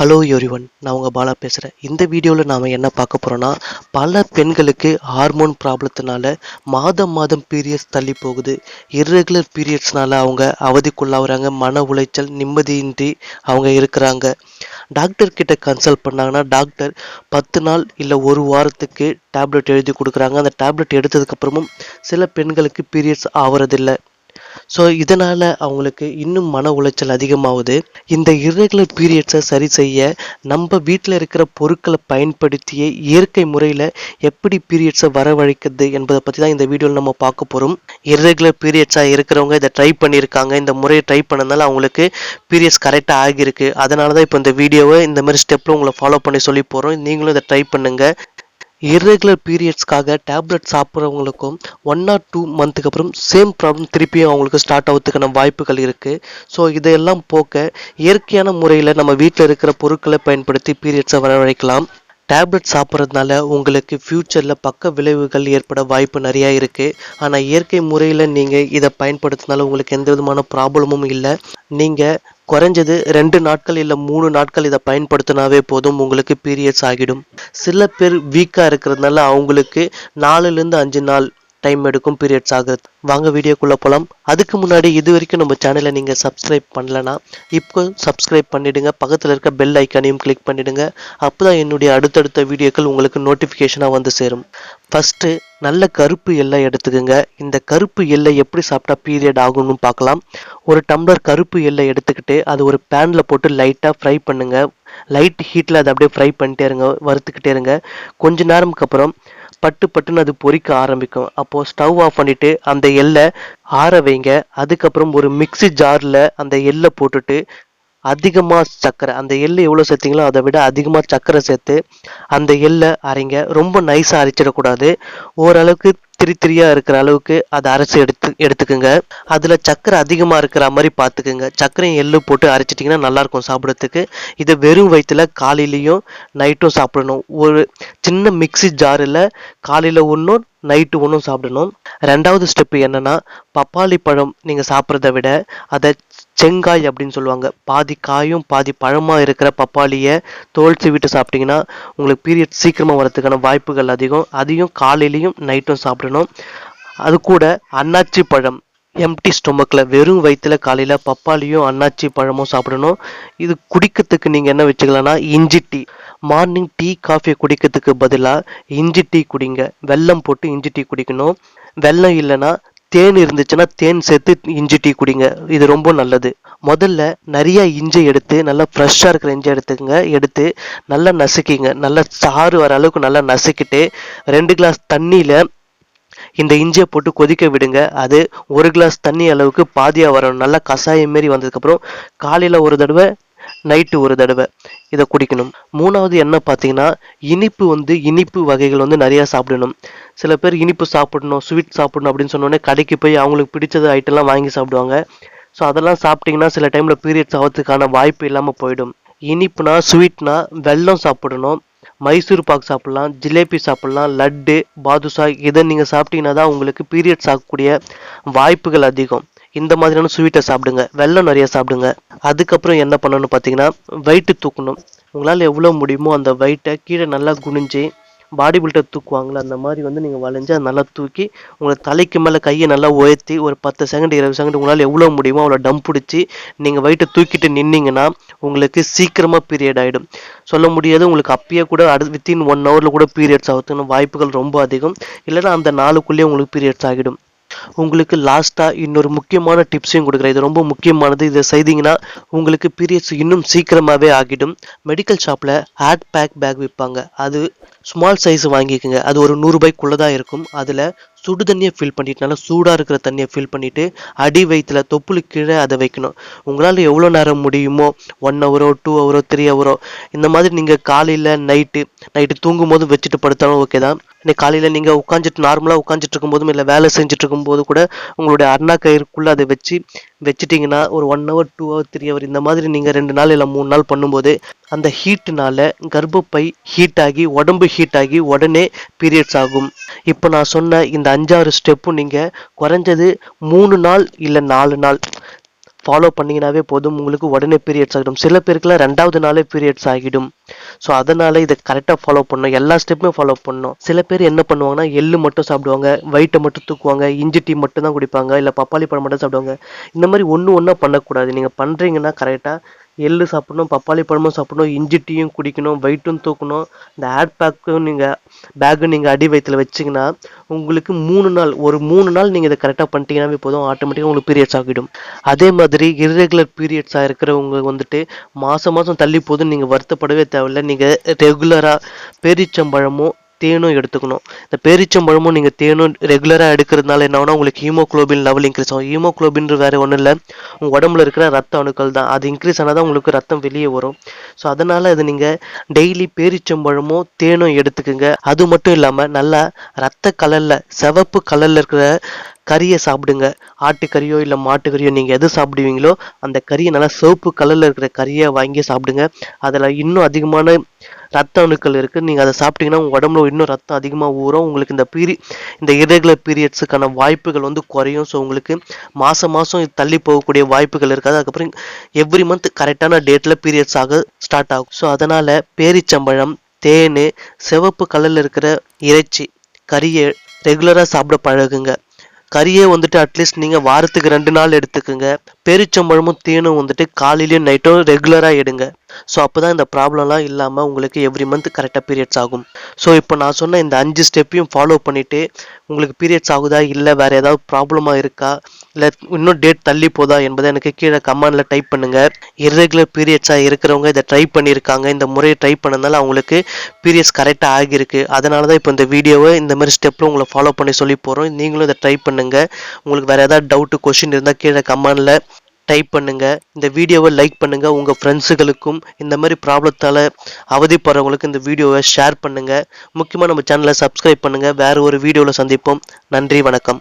Hello everyone, நான் உங்கள் பாலா பேசுகிறேன். இந்த வீடியோவில் நாம் என்ன பார்க்க போகிறோன்னா, பல பெண்களுக்கு ஹார்மோன் ப்ராப்ளத்தினால மாதம் மாதம் பீரியட்ஸ் தள்ளி போகுது. இர்ரெகுலர் பீரியட்ஸ்னால அவங்க அவதிக்குள்ளாகிறாங்க. மன உளைச்சல், நிம்மதியின்றி அவங்க இருக்கிறாங்க. டாக்டர் கிட்ட கன்சல்ட் பண்ணாங்கன்னா டாக்டர் 10 நாள் இல்லை ஒரு வாரத்துக்கு டேப்லெட் எழுதி கொடுக்குறாங்க. அந்த டேப்லெட் எடுத்ததுக்கப்புறமும் சில பெண்களுக்கு பீரியட்ஸ் ஆகிறதில்ல. ஸோ இதனால் அவங்களுக்கு இன்னும் மன உளைச்சல் அதிகமாகுது. இந்த இர்ரெகுலர் பீரியட்ஸை சரி செய்ய நம்ம வீட்டில் இருக்கிற பொருட்களை பயன்படுத்தியே இயற்கை முறையில் எப்படி பீரியட்ஸை வரவழைக்கிறது என்பதை பற்றி தான் இந்த வீடியோவில் நம்ம பார்க்க போகிறோம். இர்ரெகுலர் பீரியட்ஸாக இருக்கிறவங்க இதை ட்ரை பண்ணியிருக்காங்க. இந்த முறையை ட்ரை பண்ணதுனால அவங்களுக்கு பீரியட்ஸ் கரெக்டாக ஆகியிருக்கு. அதனால தான் இப்போ இந்த வீடியோவை இந்த மாதிரி ஸ்டெப்பில் உங்களை ஃபாலோ பண்ணி சொல்லி போகிறோம். நீங்களும் இதை ட்ரை பண்ணுங்கள். இர்ரெகுலர் பீரியட்ஸ்க்காக டேப்லெட் சாப்பிட்றவங்களுக்கும் 1 or 2 மந்த்துக்கு அப்புறம் சேம் ப்ராப்ளம் திருப்பியும் அவங்களுக்கு ஸ்டார்ட் ஆகிறதுக்கான வாய்ப்புகள் இருக்குது. ஸோ இதையெல்லாம் போக்க இயற்கையான முறையில் நம்ம வீட்டில் இருக்கிற பொருட்களை பயன்படுத்தி பீரியட்ஸை வரவழைக்கலாம். டேப்லெட் சாப்பிட்றதுனால உங்களுக்கு ஃப்யூச்சரில் பக்க விளைவுகள் ஏற்பட வாய்ப்பு நிறையா இருக்குது. ஆனால் இயற்கை முறையில் நீங்கள் இதை பயன்படுத்தினால உங்களுக்கு எந்த விதமான ப்ராப்ளமும் இல்லை. நீங்கள் குறைஞ்சது 2 நாட்கள் இல்லை 3 நாட்கள் இதை பயன்படுத்தினாவே போதும், உங்களுக்கு பீரியட்ஸ் ஆகிடும். சில பேர் வீக்காக இருக்கிறதுனால அவங்களுக்கு 4லேருந்து 5 நாள் டைம் எடுக்கும் பீரியட்ஸ் ஆகுது. வாங்க வீடியோக்குள்ளே போகலாம். அதுக்கு முன்னாடி இது வரைக்கும் நம்ம சேனலை நீங்கள் சப்ஸ்கிரைப் பண்ணலன்னா இப்போ சப்ஸ்கிரைப் பண்ணிவிடுங்க. பக்கத்தில் இருக்க பெல் ஐக்கானையும் கிளிக் பண்ணிவிடுங்க. அப்போ தான் என்னுடைய அடுத்தடுத்த வீடியோக்கள் உங்களுக்கு நோட்டிஃபிகேஷனாக வந்து சேரும். ஃபஸ்ட்டு நல்ல கருப்பு எல்லை எடுத்துக்கோங்க. இந்த கருப்பு எல்லை எப்படி சாப்பிட்டா பீரியட் ஆகும்னு பார்க்கலாம். ஒரு டம்ளர் கருப்பு எல்லை எடுத்துக்கிட்டு அது ஒரு பேனில் போட்டு லைட்டாக ஃப்ரை பண்ணுங்கள். லைட் ஹீட்டில் அதை அப்படியே ஃப்ரை பண்ணிட்டே இருங்க, வறுத்துக்கிட்டே இருங்க. கொஞ்ச நேரம்க்கு அப்புறம் பட்டுன்னு அது பொரிக்க ஆரம்பிக்கும். அப்போது ஸ்டவ் ஆஃப் பண்ணிவிட்டு அந்த எள்ளை ஆற வைங்க. அதுக்கப்புறம் ஒரு மிக்ஸி ஜாரில் அந்த எள்ளை போட்டுட்டு அதிகமாக சர்க்கரை, அந்த எள்ளு எவ்வளோ சேர்த்திங்களோ அதை விட அதிகமாக சர்க்கரை சேர்த்து அந்த எள்ளை அரைங்க. ரொம்ப நைஸாக அரைச்சிடக்கூடாது. ஓரளவுக்கு திரியாக இருக்கிற அளவுக்கு அதை அரைச்சி எடுத்துக்குங்க. அதில் சர்க்கரை அதிகமாக இருக்கிற மாதிரி பார்த்துக்குங்க. சர்க்கரையும் எள்ளு போட்டு அரைச்சிட்டிங்கன்னா நல்லாயிருக்கும் சாப்பிட்றதுக்கு. இதை வெறும் வயிற்றுல காலையிலையும் நைட்டும் சாப்பிடணும். ஒரு சின்ன மிக்ஸி ஜாரில் காலையில் ஒன்றும் நைட்டு ஒன்றும் சாப்பிடணும். 2வது ஸ்டெப்பு என்னென்னா, பப்பாளி பழம் நீங்கள் சாப்பிட்றத விட அதை செங்காய் அப்படின்னு சொல்லுவாங்க, பாதி காயும் பாதி பழமாக இருக்கிற பப்பாளியை தோல் சீவிட்டு சாப்பிட்டிங்கன்னா உங்களுக்கு பீரியட் சீக்கிரமாக வரதுக்கான வாய்ப்புகள் அதிகம். அதையும் காலையிலையும் நைட்டும் சாப்பிடணும். அது கூட அன்னாச்சி பழம் எம்டி ஸ்டொமக்கில் வெறும் வயிற்றுல காலையில் பப்பாளியும் அன்னாச்சி பழமும் சாப்பிடணும். இது குடிக்கிறதுக்கு நீங்கள் என்ன வச்சுக்கலாம்னா இஞ்சி டீ. மார்னிங் டீ காஃபியை குடிக்கிறதுக்கு பதிலாக இஞ்சி டீ குடிங்க. வெல்லம் போட்டு இஞ்சி டீ குடிக்கணும். வெல்லம் இல்லைன்னா தேன் இருந்துச்சுன்னா தேன் சேர்த்து இஞ்சி டீ குடிங்க. இது ரொம்ப நல்லது. முதல்ல நிறைய இஞ்சி எடுத்து நல்லா ஃப்ரெஷ்ஷாக இருக்கிற இஞ்சி எடுத்துக்கங்க. எடுத்து நல்லா நசுக்கிங்க. நல்லா சாறு வர அளவுக்கு நல்லா நசுக்கிட்டு 2 கிளாஸ் தண்ணியில் இந்த இஞ்சியை போட்டு கொதிக்க விடுங்க. அது 1 கிளாஸ் தண்ணி அளவுக்கு பாதியாக வரணும். நல்லா கஷாயம் மாரி வந்ததுக்கப்புறம் காலையில் ஒரு தடவை, நைட்டு ஒரு தடவை இதை குடிக்கணும். 3வது என்ன பார்த்தீங்கன்னா, இனிப்பு வகைகள் நிறையா சாப்பிடணும். சில பேர் இனிப்பு சாப்பிடணும், ஸ்வீட் சாப்பிடணும் அப்படின்னு சொன்னோடனே கடைக்கு போய் அவங்களுக்கு பிடிச்சது ஐட்டம்லாம் வாங்கி சாப்பிடுவாங்க. ஸோ அதெல்லாம் சாப்பிட்டிங்கன்னா சில டைமில் பீரியட்ஸ் ஆகிறதுக்கான வாய்ப்பு இல்லாமல் போயிடும். இனிப்புனா ஸ்வீட்னா வெல்லம் சாப்பிடணும். மைசூர் பாக் சாப்பிட்லாம், ஜிலேபி சாப்பிட்லாம், லட்டு, பாதுஷா இதை நீங்கள் சாப்பிட்டீங்கன்னா தான் உங்களுக்கு பீரியட்ஸ் ஆகக்கூடிய வாய்ப்புகள் அதிகம். இந்த மாதிரியான ஸ்வீட்டை சாப்பிடுங்க. வெல்லம் நிறைய சாப்பிடுங்க. அதுக்கப்புறம் என்ன பண்ணணும்னு பார்த்தீங்கன்னா, வெயிட்டு தூக்கணும். உங்களால் எவ்வளோ முடியுமோ அந்த வெயிட்டை கீழே நல்லா குனிஞ்சு, பாடி பில்டர் தூக்குவாங்களே அந்த மாதிரி நீங்கள் வளைஞ்சு அதை நல்லா தூக்கி உங்களை தலைக்கு மேலே கையை நல்லா உயர்த்தி ஒரு 10 செகண்ட் 20 செகண்ட் உங்களால் எவ்வளோ முடியுமோ அவ்வளோ டம் பிடிச்சி நீங்கள் வெயிட்டை தூக்கிட்டு நின்னீங்கன்னா உங்களுக்கு சீக்கிரமாக பீரியட் ஆகிடும். சொல்ல முடியாது, உங்களுக்கு அப்பயே கூட வித்தின் 1 ஹவரில் கூட பீரியட்ஸ் ஆகிறதுக்கு வாய்ப்புகள் ரொம்ப அதிகம். இல்லைன்னா அந்த நாளுக்குள்ளேயே உங்களுக்கு பீரியட்ஸ் ஆகிடும். உங்களுக்கு லாஸ்ட்டாக இன்னொரு முக்கியமான டிப்ஸையும் கொடுக்குறேன். இது ரொம்ப முக்கியமானது. இதை செய்தீங்கன்னா உங்களுக்கு பீரியட்ஸ் இன்னும் சீக்கிரமாகவே ஆகிடும். மெடிக்கல் ஷாப்பில் ஹேட் பேக் விற்பாங்க. அது ஸ்மால் சைஸ் வாங்கிக்கோங்க. அது ஒரு 100 ரூபாய்க்குள்ளே தான் இருக்கும். அதில் சுடு தண்ணியை ஃபில் பண்ணிட்டு, நல்லா சூடாக இருக்கிற தண்ணியை ஃபில் பண்ணிவிட்டு அடி வயிற்றுல தொப்புளுக்கு கீழே அதை வைக்கணும். உங்களால் எவ்வளோ நேரம் முடியுமோ 1 ஹவரோ 2 ஹவரோ 3 ஹவரோ இந்த மாதிரி நீங்கள் காலையில் நைட்டு தூங்கும் போது வச்சுட்டு படுத்தாலும் ஓகே தான். இன்னைக்கு காலையில் நீங்கள் நார்மலாக உட்காந்துட்டு இருக்கும்போதும் இல்லை வேலை செஞ்சுட்டு இருக்கும்போது கூட உங்களுடைய அண்ணா கயிறுக்குள்ளே அதை வச்சுட்டிங்கன்னா ஒரு 1 ஹவர் 2 ஹவர் 3 ஹவர் இந்த மாதிரி நீங்கள் 2 நாள் இல்லை 3 நாள் பண்ணும்போது அந்த ஹீட்டுனால கர்ப்பப்பை ஹீட் ஆகி உடம்பு ஹீட் ஆகி உடனே பீரியட்ஸ் ஆகும். இப்போ நான் சொன்ன இந்த 5-6 ஸ்டெப்பும் நீங்கள் குறைஞ்சது 3 நாள் இல்லை 4 நாள் ஃபாலோ பண்ணீங்கன்னாவே போதும், உங்களுக்கு உடனே பீரியட்ஸ் ஆகிடும். சில பேருக்குலாம் 2வது நாளே பீரியட்ஸ் ஆகிடும். ஸோ அதனால இதை கரெக்டாக ஃபாலோ பண்ணணும், எல்லா ஸ்டெப்புமே ஃபாலோ பண்ணணும். சில பேர் என்ன பண்ணுவாங்கன்னா எள்ளு மட்டும் சாப்பிடுவாங்க, வயிற்றை மட்டும் தூக்குவாங்க, இஞ்சி டீ மட்டும் தான் குடிப்பாங்க, இல்லை பப்பாளி பழம் மட்டும் சாப்பிடுவாங்க. இந்த மாதிரி ஒன்றா பண்ணக்கூடாது. நீங்கள் பண்ணுறீங்கன்னா கரெக்டாக எள்ளு சாப்பிடணும், பப்பாளி பழமும் சாப்பிடணும், இஞ்சி டீயும் குடிக்கணும், வெயிட்டும் தூக்கணும். இந்த ஏர் பேக்கும் நீங்கள் அடி வயிற்றுல வச்சிங்கன்னா உங்களுக்கு 3 நாள் நீங்கள் இதை கரெக்டாக பண்ணிட்டீங்கன்னாவே போதும், ஆட்டோமேட்டிக்காக உங்களுக்கு பீரியட்ஸ் ஆகிடும். அதே மாதிரி இர்ரெகுலர் பீரியட்ஸாக இருக்கிறவங்க வந்துட்டு மாதம் தள்ளி போதும் நீங்கள் வருத்தப்படவே தேவையில்லை. நீங்கள் ரெகுலராக பேரிச்சம்பழமும் தேனும் எடுத்துக்கணும். இந்த பேரிச்சம்பழமும் நீங்கள் தேனும் ரெகுலராக எடுக்கிறதுனால என்ன ஆகும்னா உங்களுக்கு ஹீமோகுளோபின் லெவல் இன்க்ரீஸ் ஆகும். ஹீமோகுளோபின் வேறு ஒன்றும் இல்லை, உங்கள் உடம்புல இருக்கிற ரத்த அணுக்கள் தான். அது இன்க்ரீஸ் ஆனால் தான் உங்களுக்கு ரத்தம் வெளியே வரும். ஸோ அதனால் அது நீங்கள் டெய்லி பேரிச்சம்பழமும் தேனும் எடுத்துக்குங்க. அது மட்டும் இல்லாமல் நல்லா ரத்த கலரில் சிவப்பு கலரில் இருக்கிற கறியை சாப்பிடுங்க. ஆட்டுக்கறியோ இல்லை மாட்டுக்கறியோ நீங்கள் எது சாப்பிடுவீங்களோ அந்த கறியை நல்லா சிவப்பு கலரில் இருக்கிற கறியை வாங்கி சாப்பிடுங்க. அதில் இன்னும் அதிகமான ரத்த அணுக்கள் இருக்குது. நீங்கள் அதை சாப்பிட்டீங்கன்னா உங்கள் உடம்புல இன்னும் ரத்தம் அதிகமாக ஊறும். உங்களுக்கு இந்த இரெகுலர் பீரியட்ஸுக்கான வாய்ப்புகள் குறையும். ஸோ உங்களுக்கு மாதம் தள்ளி போகக்கூடிய வாய்ப்புகள் இருக்காது. அதுக்கப்புறம் எவ்ரி மந்த் கரெக்டான டேட்டில் பீரியட்ஸ் ஆக ஸ்டார்ட் ஆகும். ஸோ அதனால் பேரிச்சம்பழம், தேன், சிவப்பு கலரில் இருக்கிற இறைச்சி, கறியை ரெகுலராக சாப்பிட பழகுங்க. கறியே அட்லீஸ்ட் நீங்கள் வாரத்துக்கு 2 நாள் எடுத்துக்குங்க. பேரிச்சம்பழமும் தேனும் காலையிலையும் நைட்டும் ரெகுலராக எடுங்க. ஸோ அப்போ தான் இந்த ப்ராப்ளம்லாம் இல்லாமல் உங்களுக்கு எவ்ரி மந்த் கரெக்டாக பீரியட்ஸ் ஆகும். ஸோ இப்போ நான் சொன்ன இந்த 5 ஸ்டெப்பையும் ஃபாலோ பண்ணிவிட்டு உங்களுக்கு பீரியட்ஸ் ஆகுதா, இல்லை வேறு ஏதாவது ப்ராப்ளமாக இருக்கா, இல்லை இன்னும் டேட் தள்ளி போதா என்பதை எனக்கு கீழே கமெண்டில் டைப் பண்ணுங்கள். இர்ரெகுலர் பீரியட்ஸாக இருக்கிறவங்க இதை ட்ரை பண்ணியிருக்காங்க. இந்த முறையை ட்ரை பண்ணதுனால அவங்களுக்கு பீரியட்ஸ் கரெக்டாக ஆகியிருக்கு. அதனால தான் இப்போ இந்த வீடியோவை இந்த மாதிரி ஸ்டெப்பில் உங்களை ஃபாலோ பண்ணி சொல்லி போகிறோம். நீங்களும் இதை ட்ரை பண்ணுங்கள். உங்களுக்கு வேறு ஏதாவது டவுட்டு, கொஷின் இருந்தால் கீழே கமெண்டில் டைப் பண்ணுங்க. இந்த வீடியோவை லைக் பண்ணுங்க. உங்க ஃப்ரெண்ட்ஸுகளுக்கும் இந்த மாதிரி ப்ராப்ளத்தால அவதிப்படுறவங்களுக்கு இந்த வீடியோவை ஷேர் பண்ணுங்க. முக்கியமாக நம்ம சேனலை சப்ஸ்கிரைப் பண்ணுங்க. வேற ஒரு வீடியோவில் சந்திப்போம். நன்றி, வணக்கம்.